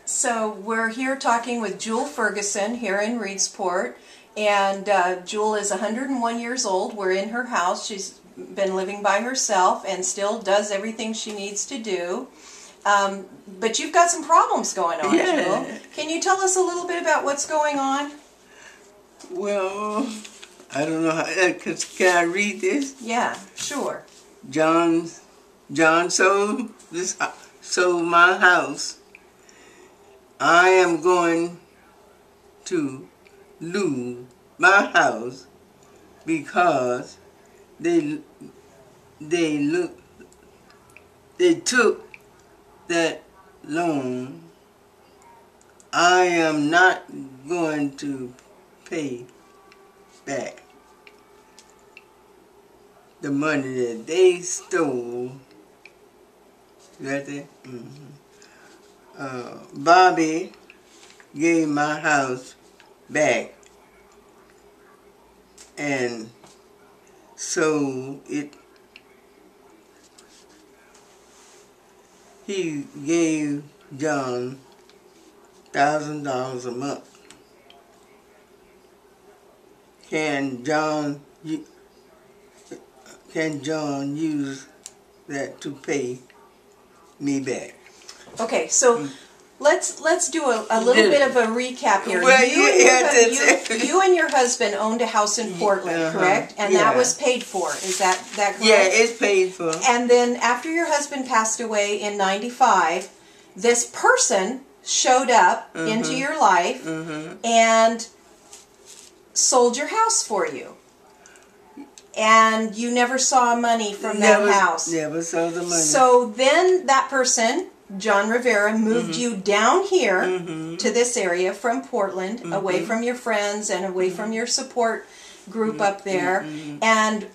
So we're here talking with Jewell Ferguson here in Reedsport, and Jewell is 101 years old. We're in her house. She's been living by herself and still does everything she needs to do. But you've got some problems going on, Jewell. Can you tell us a little bit about what's going on? Well, I don't know how. Can I read this? Yeah, sure. John sold my house. I am going to lose my house because they took that loan. I am not going to pay back the money that they stole. That's it. Bobby gave my house back and so he gave John $1,000 a month. Can John use that to pay me back? Okay, so let's do a little bit of a recap here. Well, you and your husband owned a house in Portland, correct? And that was paid for. Is that correct? Yeah, it's paid for. And then after your husband passed away in '95, this person showed up into your life and sold your house for you. And you never saw money from that house. Never saw the money. So then that person, John Rivera, moved you down here to this area from Portland, away from your friends and away from your support group up there, and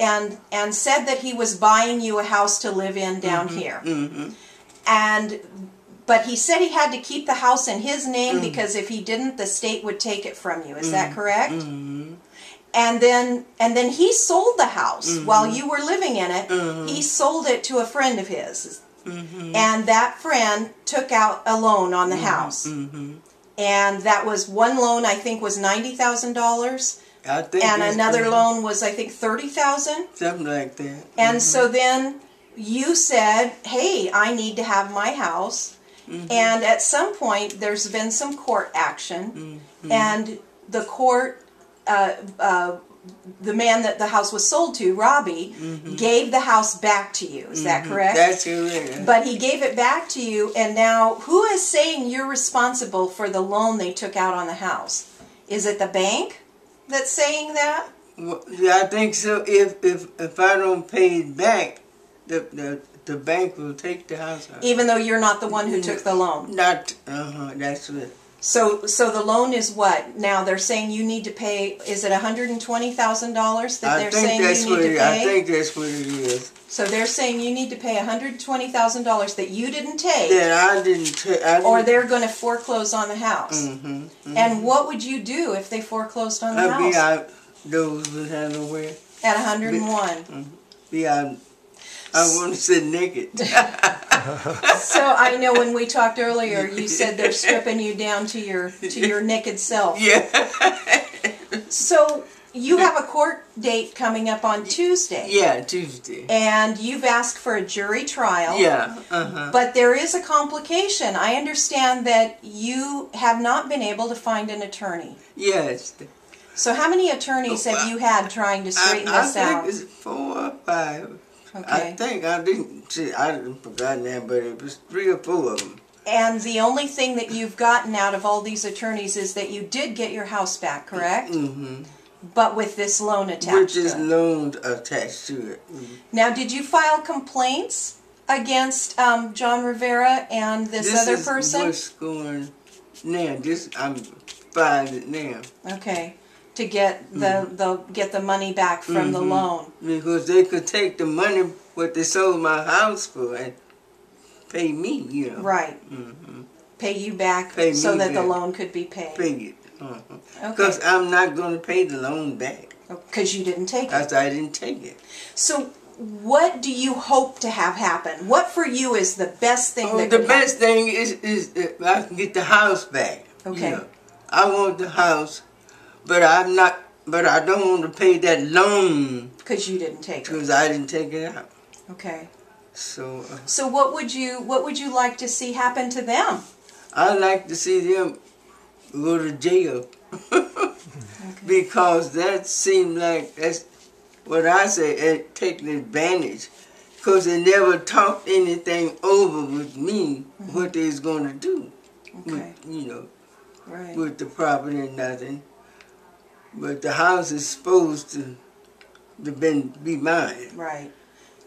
said that he was buying you a house to live in down here. But he said he had to keep the house in his name because if he didn't, the state would take it from you. Is that correct? And then he sold the house while you were living in it. He sold it to a friend of his. And that friend took out a loan on the house. And that was one loan, I think, was $90,000. And another loan was, I think, $30,000. Something like that. And so then you said, hey, I need to have my house. And at some point, there's been some court action. And the court, the man that the house was sold to, Robbie, gave the house back to you. Is that correct? That's correct. But he gave it back to you, and now who is saying you're responsible for the loan they took out on the house? Is it the bank that's saying that? Well, yeah, I think so. If I don't pay it back, the bank will take the house out. Even though you're not the one who took the loan? Not, that's it. So the loan is what? Now they're saying you need to pay, is it $120,000 that they're saying you need to pay? I think that's what it is. So they're saying you need to pay $120,000 that you didn't take. That I didn't take. Or they're going to foreclose on the house. And what would you do if they foreclosed on the house? I'd be out, those would have nowhere. At 101. Be out. I want to sit naked. So I know when we talked earlier, you said they're stripping you down to your naked self. Yeah. So you have a court date coming up on Tuesday. Yeah, Tuesday. And you've asked for a jury trial. Yeah. But there is a complication. I understand that you have not been able to find an attorney. Yes. So how many attorneys have you had trying to straighten this out? I think it's 4 or 5. Okay. I think I didn't forgot that, but it was 3 or 4 of them. And the only thing that you've gotten out of all these attorneys is that you did get your house back, correct? But with this loan attached to it. With this loan attached to it. Now, did you file complaints against John Rivera and this other person? This is what's going now. I'm filing it now. Okay. To get the money back from the loan. Because they could take the money what they sold my house for and pay me, you know. Right. Pay you back so that the loan could be paid. Pay it. Because I'm not going to pay the loan back. Because you didn't take it. Because I didn't take it. So what do you hope to have happen? What for you is the best thing that could the best thing is that I can get the house back. Okay. You know, I want the house, but I'm not. But I don't want to pay that loan because you didn't take it. Because I didn't take it out. Okay. So. So what would you like to see happen to them? I'd like to see them go to jail. Okay. Because that seemed like that's what I say, taking advantage. Because they never talked anything over with me, what they was going to do. Okay. With, right. with the property and nothing. But the house is supposed to be mine. Right.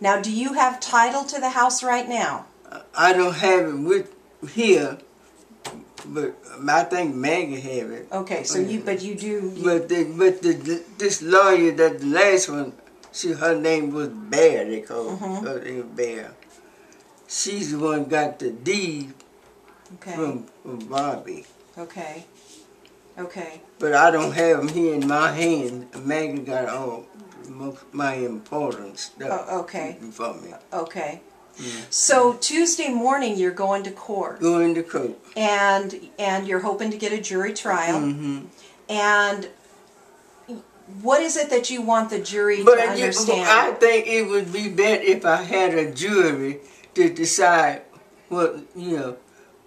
Now, do you have title to the house right now? I don't have it with here, but I think Maggie have it. Okay, so you do. This lawyer, that the last one, her name was Bear. They called her name Bear. She's the one got the deed from Bobby. Okay. Okay. But I don't have them here in my hand. Maggie got all my important stuff for me. Okay. So Tuesday morning you're going to court. Going to court. And you're hoping to get a jury trial. And what is it that you want the jury to understand? I think it would be better if I had a jury to decide what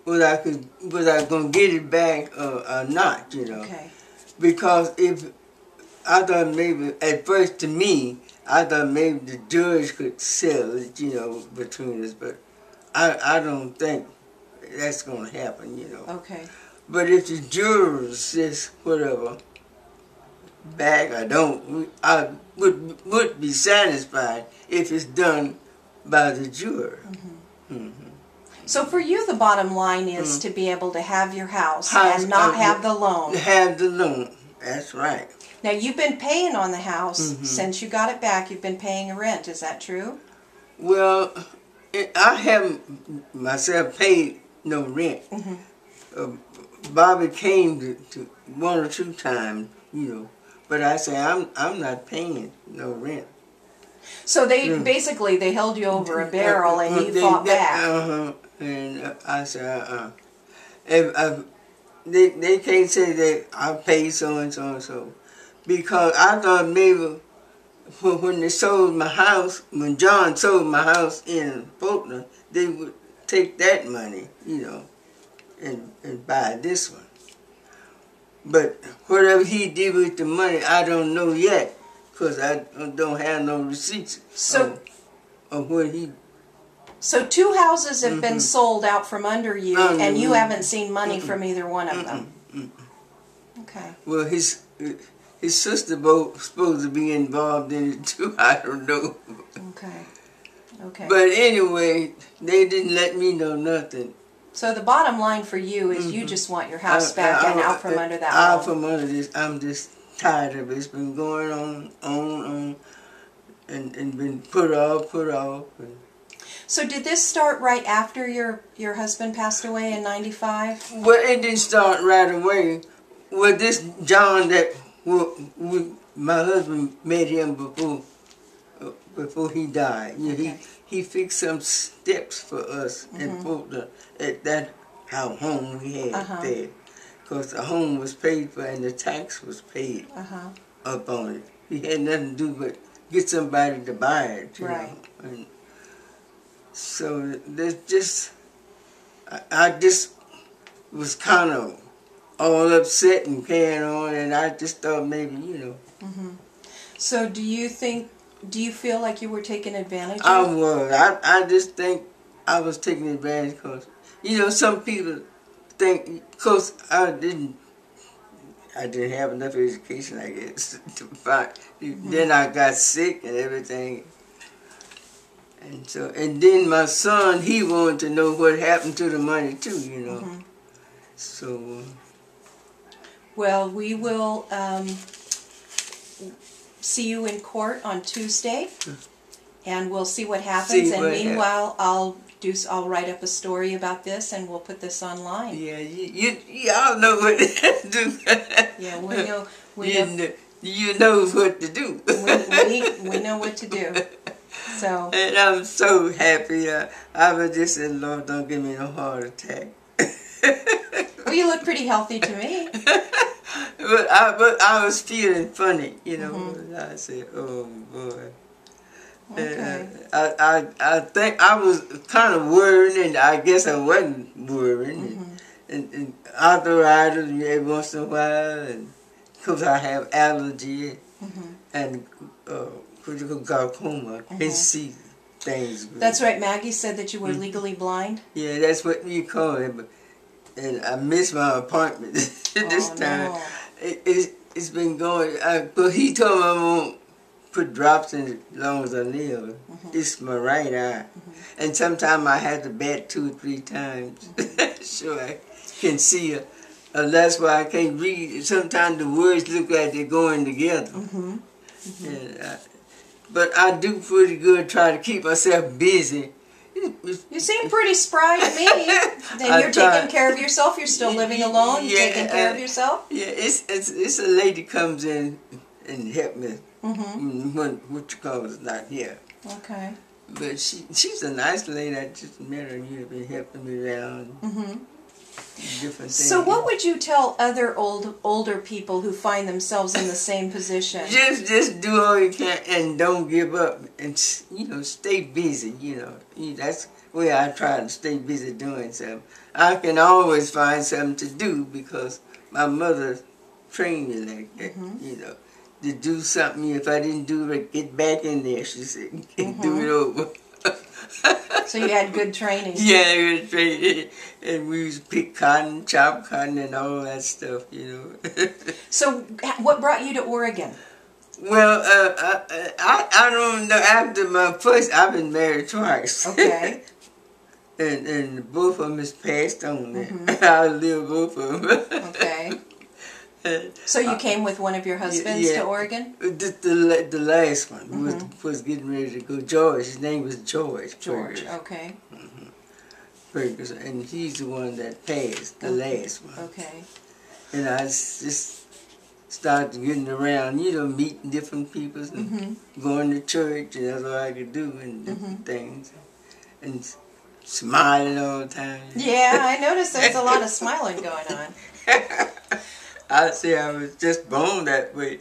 was I gonna get it back or not, Okay. Because if I thought maybe at first to me I thought maybe the judge could settle it, between us, but I don't think that's gonna happen, Okay. But if the jurors says whatever back, I would be satisfied if it's done by the juror. So for you, the bottom line is to be able to have your house and not have the loan. Have the loan. That's right. Now, you've been paying on the house since you got it back. You've been paying a rent. Is that true? Well, I haven't myself paid no rent. Bobby came to 1 or 2 times, but I say I'm not paying no rent. So they basically they held you over a barrel and you fought back. And I said, they can't say that I paid so and so and so, because I thought maybe when they sold my house, when John sold my house in Portland, they would take that money, and buy this one. But whatever he did with the money, I don't know yet, because I don't have no receipts of what he. So 2 houses have been sold out from under you, and you haven't seen money from either one of them. Okay. Well, his sister both supposed to be involved in it too. I don't know. Okay. Okay. But anyway, they didn't let me know nothing. So the bottom line for you is you just want your house back and out from under that loan. Out from under this. I'm just tired of it. It's been going on, and been put off. And so did this start right after your husband passed away in '95? Well, it didn't start right away. Well, this John that my husband met him before he died. He fixed some steps for us in Portland at that home we had there, because the home was paid for and the tax was paid up on it. He had nothing to do but get somebody to buy it. You know? And so there's just I just was kind of all upset and carrying on, and I just thought maybe So do you feel like you were taken advantage of? I was. I just think I was taking advantage because, some people think, because I didn't have enough education, I guess, to find. Then I got sick and everything. And then my son, he wanted to know what happened to the money too, So. Well, we will see you in court on Tuesday, and we'll see what happens. And meanwhile, I'll write up a story about this, and we'll put this online. Yeah, y'all know what to do. Yeah, we know. You know what to do. We know what to do. So. And I'm so happy. I was just said, Lord, don't give me no heart attack. Well, you look pretty healthy to me. But I was feeling funny, you know. I said, oh boy. Okay. I think I was kind of worried, and I guess I wasn't worried. And arthritis every once in a while, and because I have allergy and critical glaucoma, can see things. That's right. Maggie said that you were legally blind. Yeah, that's what you call it. But, and I missed my appointment this time. No. It's been going. But he told me I won't put drops in as long as I live. It's my right eye. And sometimes I had to bat 2 or 3 times. So I can see. That's why I can't read. Sometimes the words look like they're going together. And, but I do pretty good try to keep myself busy. You seem pretty spry to me. Then you're taking care of yourself. You're still living alone. You're taking care of yourself. Yeah, it's a lady comes in and help me when what you call is not here. Okay. But she's a nice lady. I just met her. You've been helping me around different things. So what would you tell other older people who find themselves in the same position? Just do all you can and don't give up, and stay busy. That's the way I try to stay busy doing something. I can always find something to do because my mother trained me like that. To do something. If I didn't do it, get back in there. She said, do it over. So you had good training. Yeah, good training. And we used to pick cotton, chop cotton, and all that stuff, So what brought you to Oregon? Well, I don't know. After my first, I've been married twice. Okay. and both of them has passed on. I live both of them. Okay. So you came with one of your husbands to Oregon? The last one was getting ready to go. George, his name was George. George, okay. Ferguson, and he's the one that passed, the last one. Okay. And I just started getting around, meeting different people and going to church, and that's all I could do, and different things. And smiling all the time. Yeah, I noticed there's a lot of smiling going on. I'd say I was just born that way.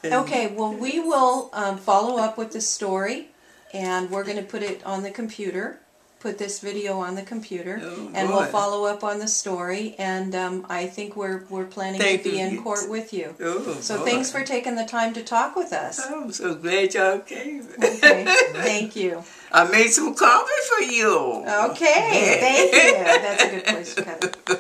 Okay, well, we will follow up with the story, and we're going to put it on the computer, put this video on the computer, and we'll follow up on the story, and I think we're planning to be in court with you. So thanks for taking the time to talk with us. I'm so glad y'all came. Okay, thank you. I made some coffee for you. Okay, thank you. That's a good place to cut it.